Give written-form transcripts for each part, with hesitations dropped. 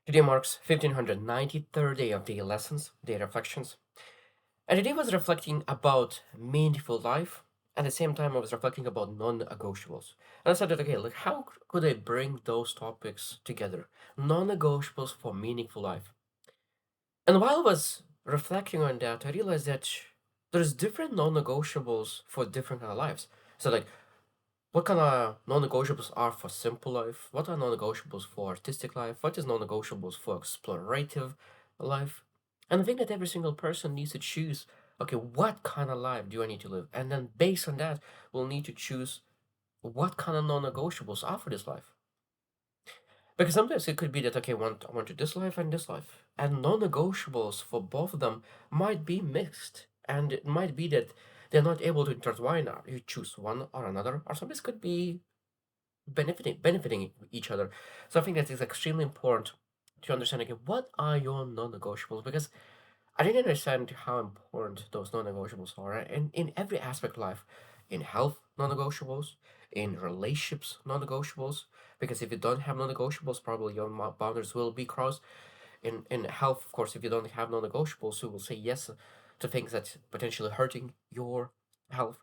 Today marks 1593rd day of day lessons, day reflections. And today was reflecting about meaningful life. At the same time, I was reflecting about non-negotiables. And I said that, okay, like how could I bring those topics together? Non-negotiables for meaningful life. And while I was reflecting on that, I realized that there's different non-negotiables for different kind of lives. So like what kind of non-negotiables are for simple life? What are non-negotiables for artistic life? What is non-negotiables for explorative life? And I think that every single person needs to choose, okay, what kind of life do I need to live? And then based on that, we'll need to choose what kind of non-negotiables are for this life. Because sometimes it could be that, okay, I want to this life and this life. And non-negotiables for both of them might be mixed. And it might be that they're not able to intertwine. You choose one or another, or sometimes could be benefiting each other. So I think that is extremely important to understand again what are your non-negotiables, because I didn't understand how important those non-negotiables are in every aspect of life, in health non-negotiables, in relationships non-negotiables, because if you don't have non-negotiables, probably your boundaries will be crossed. In health, of course, if you don't have non-negotiables, you will say yes to things that potentially hurting your health.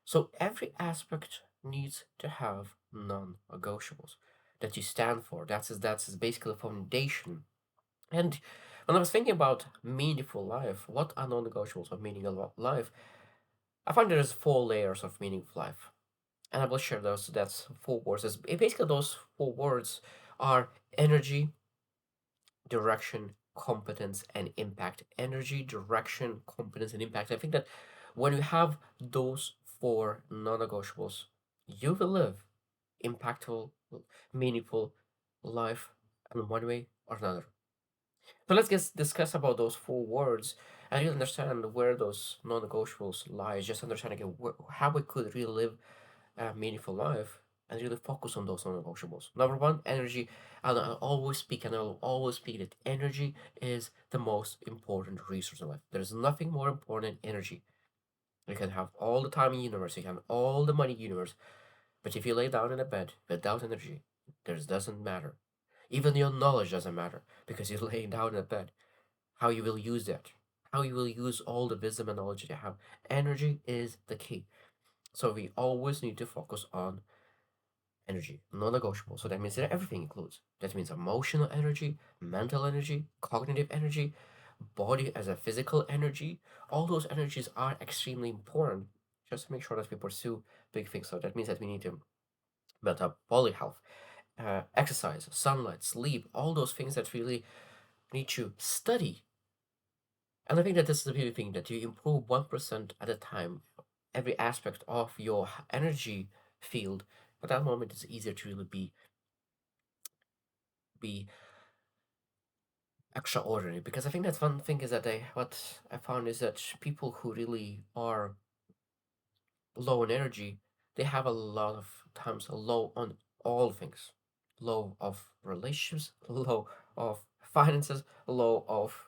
So every aspect needs to have non-negotiables that you stand for. That's basically a foundation. And when I was thinking about meaningful life, what are non-negotiables of meaningful life? I find there's four layers of meaningful life, and I will share those. That's four words. Basically, those four words are energy, direction, competence, and impact. Energy, direction, competence, and impact. I think that when you have those four non-negotiables, you will live impactful, meaningful life in one way or another. So let's discuss about those four words and really understand where those non-negotiables lie. Just understanding how we could really live a meaningful life and really focus on those non-negotiables. Number one, energy. I'll always speak and I'll always speak that energy is the most important resource in life. There's nothing more important than energy. You can have all the time in the universe, you can have all the money in the universe, but if you lay down in a bed without energy, it doesn't matter. Even your knowledge doesn't matter because you're laying down in a bed. How you will use that, how you will use all the wisdom and knowledge that you have. Energy is the key. So we always need to focus on energy, non-negotiable. So that means that everything includes. That means emotional energy, mental energy, cognitive energy, body as a physical energy. All those energies are extremely important. Just to make sure that we pursue big things. So that means that we need to build up body health, exercise, sunlight, sleep, all those things that really need to study. And I think that this is the beauty thing that you improve 1% at a time, every aspect of your energy field. At that moment, it's easier to really be extraordinary, because I think that's one thing is that what I found is that people who really are low in energy, they have a lot of times low on all things, low of relationships, low of finances, low of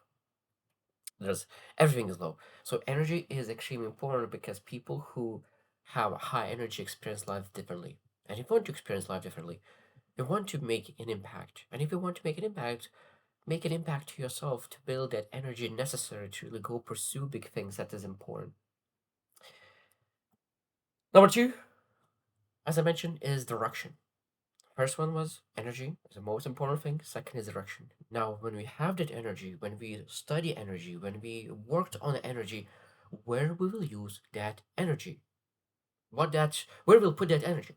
there's everything is low. So energy is extremely important because people who have high energy experience life differently. And if you want to experience life differently, you want to make an impact. And if you want to make an impact to yourself to build that energy necessary to really go pursue big things that is important. Number two, as I mentioned, is direction. First one was energy is the most important thing. Second is direction. Now, when we have that energy, when we study energy, when we worked on energy, where we will use that energy, where we'll put that energy,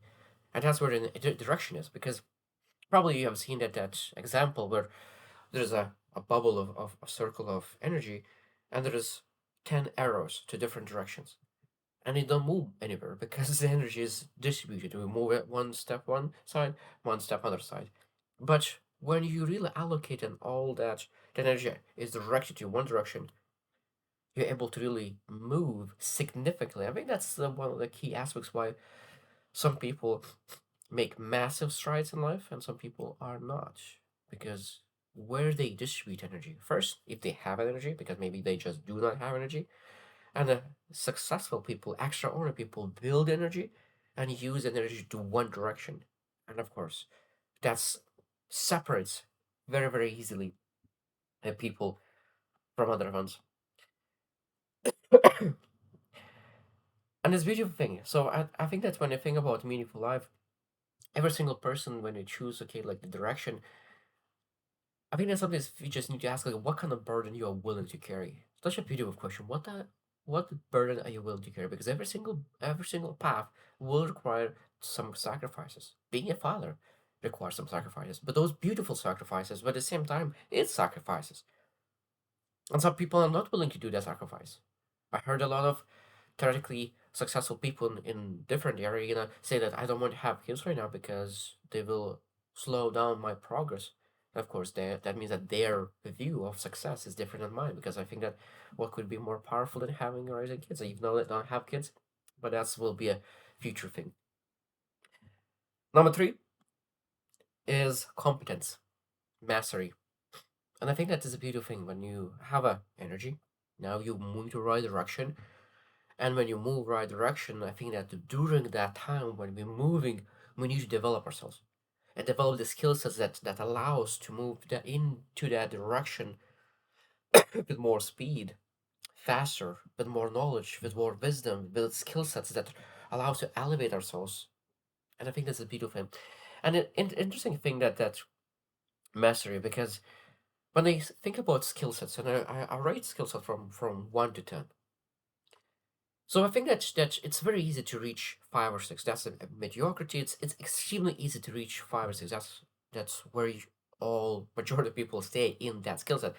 and that's where the direction is. Because probably you have seen that example where there's a bubble of a circle of energy, and there is 10 arrows to different directions, and it don't move anywhere because the energy is distributed. We move it one step one side, one step other side. But when you really allocate and all that energy is directed to one direction, you're able to really move significantly. I think that's one of the key aspects why some people make massive strides in life and some people are not, because where they distribute energy first, if they have energy, because maybe they just do not have energy, and the successful people, extraordinary people, build energy and use energy to one direction. And of course, that's separates. very, very easily people from other ones. And it's a beautiful thing. So I think that when you think about meaningful life, every single person, when you choose, okay, like the direction, I think that's something that you just need to ask, like, what kind of burden you are willing to carry. Such a beautiful question. What burden are you willing to carry? Because every single path will require some sacrifices. Being a father requires some sacrifices, but those beautiful sacrifices, but at the same time, it's sacrifices. And some people are not willing to do that sacrifice. I heard a lot of theoretically successful people in different area, say that I don't want to have kids right now because they will slow down my progress. Of course, that means that their view of success is different than mine, because I think that what could be more powerful than having or raising kids, even though I don't have kids, but that will be a future thing. Number three is competence, mastery. And I think that is a beautiful thing when you have a energy. Now you move to the right direction. And when you move right direction, I think that during that time when we're moving, we need to develop ourselves and develop the skill sets that allow us to move into that direction with more speed, faster, with more knowledge, with more wisdom, with skill sets that allow us to elevate ourselves. And I think that's a beautiful thing. And an interesting thing that mastery, because when I think about skill sets, and I rate skill sets from 1 to 10. So I think that it's very easy to reach 5 or 6. That's a mediocrity. It's extremely easy to reach 5 or 6. That's where all majority of people stay in that skill set.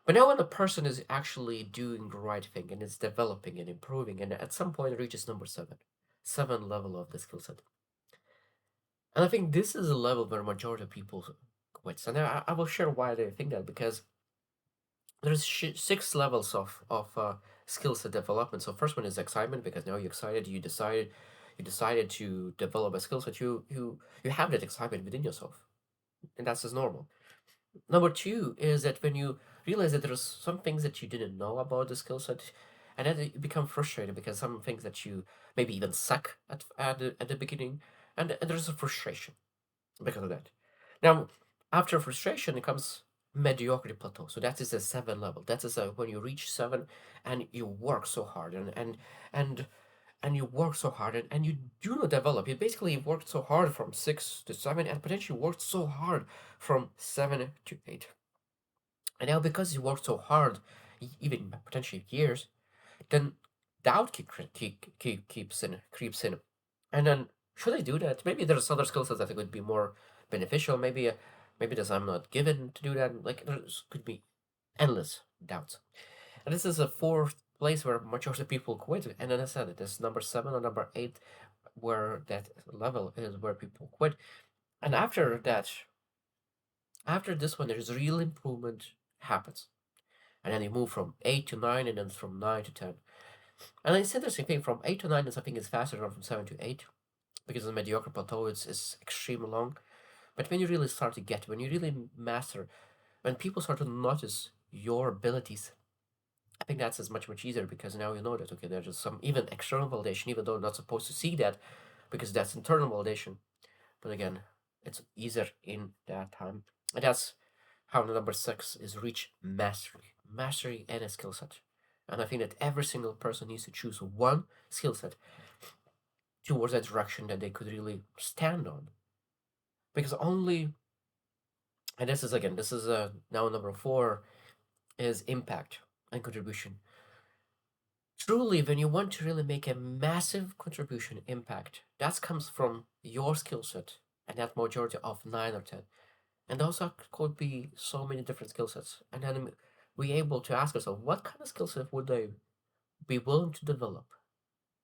But now when a person is actually doing the right thing and is developing and improving, and at some point reaches number 7 level of the skill set, and I think this is a level where majority of people quits. And I will share why they think that, because there's 6 levels of skill set development. So first one is excitement, because now you're excited. You decided to develop a skill set. You have that excitement within yourself, and that's just normal. Number two is that when you realize that there's some things that you didn't know about the skill set, and then you become frustrated because some things that you maybe even suck at the beginning, and there's a frustration because of that. Now, after frustration, it comes mediocrity plateau. So that is a 7 level. That is a, when you reach 7 and you work so hard and and you work so hard and you do not develop. You basically worked so hard from 6 to 7 and potentially worked so hard from 7 to 8. And now because you worked so hard, even potentially years, then doubt creeps in. And then should I do that? Maybe there's other skill sets that would be more beneficial. Maybe there's I'm not given to do that. Like there's could be endless doubts. And this is a fourth place where majority of people quit. And then I said it is number 7 or number 8 where that level is where people quit. And after this one, there's real improvement happens. And then you move from 8 to 9, and then from 9 to 10. And it's interesting thing from 8 to 9 is I think is faster than from 7 to 8, because the mediocre plateau is extremely long. But when you really start to get, when you really master, when people start to notice your abilities, I think that's as much easier, because now you know that okay, there's just some even external validation, even though you're not supposed to see that, because that's internal validation. But again, it's easier in that time, and that's how the number 6 is reach mastery, mastery and a skill set. And I think that every single person needs to choose one skill set towards that direction that they could really stand on, because only, and this is now number 4 is impact and contribution. Truly, when you want to really make a massive contribution impact, that comes from your skill set, and that majority of 9 or 10. And those could be so many different skill sets. And then we able to ask ourselves, what kind of skill set would I be willing to develop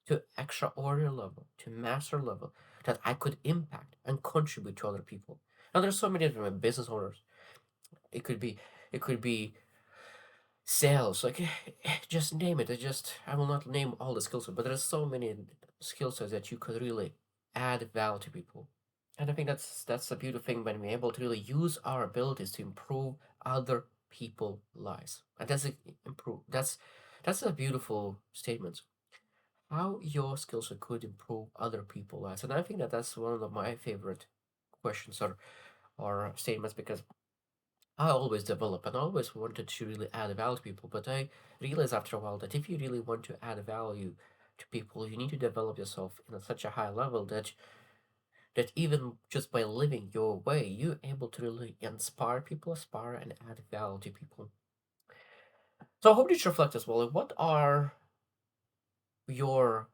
to extraordinary level, to master level, that I could impact and contribute to other people. Now there's so many different business owners. It could be it could be sales, like just name it. I will not name all the skill sets, but there's so many skill sets that you could really add value to people. And I think that's a beautiful thing when we're able to really use our abilities to improve other people's lives. And that's a beautiful statement. How your skill set could improve other people's lives. And I think that that's one of my favorite questions, or statements because I always develop and I always wanted to really add value to people. But I realized after a while that if you really want to add value to people, you need to develop yourself in such a high level that even just by living your way, you're able to really inspire people, aspire, and add value to people. So I hope you should reflect as well. What are your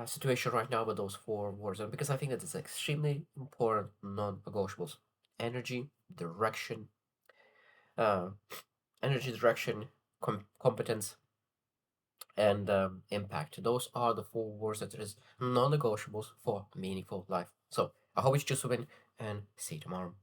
situation right now with those four words? And because I think that it's extremely important non-negotiables: energy, direction, uh, direction, competence, and impact. Those are the four words that is non-negotiables for meaningful life. So I hope you just win and see you tomorrow.